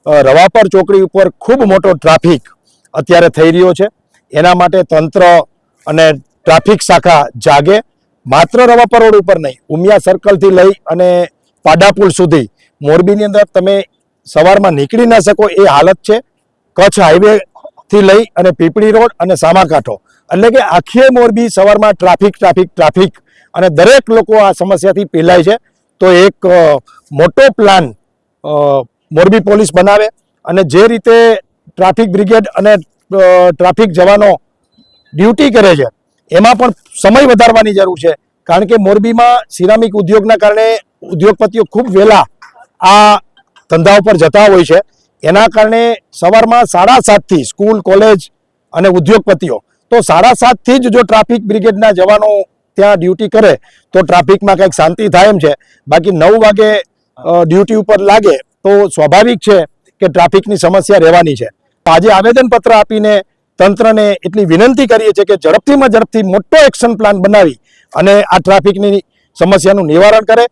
રવાપર ચોકડી ઉપર ખૂબ મોટો ટ્રાફિક અત્યારે થઈ રહ્યો છે। એના માટે તંત્ર અને ટ્રાફિક શાખા જાગે। માત્ર રવાપર રોડ ઉપર નહીં, ઉમિયા સર્કલથી લઈ અને પાડાપુલ સુધી મોરબીની અંદર તમે સવારમાં નીકળી ના શકો એ હાલત છે। કચ્છ હાઈવેથી લઈ અને પીપળી રોડ અને સામાકાંઠો, એટલે કે આખી મોરબી સવારમાં ટ્રાફિક અને દરેક લોકો આ સમસ્યાથી પીલાય છે। તો એક મોટો પ્લાન મોરબી પોલીસ બનાવે અને જે રીતે ટ્રાફિક બ્રિગેડ અને ટ્રાફિક જવાનો ડ્યુટી કરે છે એમાં પણ સમય વધારવાની જરૂર છે। કારણ કે મોરબીમાં સિરામિક ઉદ્યોગના કારણે ઉદ્યોગપતિઓ ખૂબ વહેલા આ ધંધા ઉપર જતા હોય છે। એના કારણે સવારમાં 7:30થી સ્કૂલ, કોલેજ અને ઉદ્યોગપતિઓ, તો 7:30થી જ જો ટ્રાફિક બ્રિગેડના જવાનો ત્યાં ડ્યુટી કરે તો ટ્રાફિકમાં કંઈક શાંતિ થાય એમ છે। બાકી 9 વાગે ડ્યુટી ઉપર લાગે તો સ્વાભાવિક છે કે ટ્રાફિકની સમસ્યા રહેવાની છે। આજે આવેદનપત્ર આપીને તંત્રને એટલી વિનંતી કરીએ છીએ કે ઝડપથી મોટો એક્શન પ્લાન બનાવી અને આ ટ્રાફિકની સમસ્યાનું નિવારણ કરે।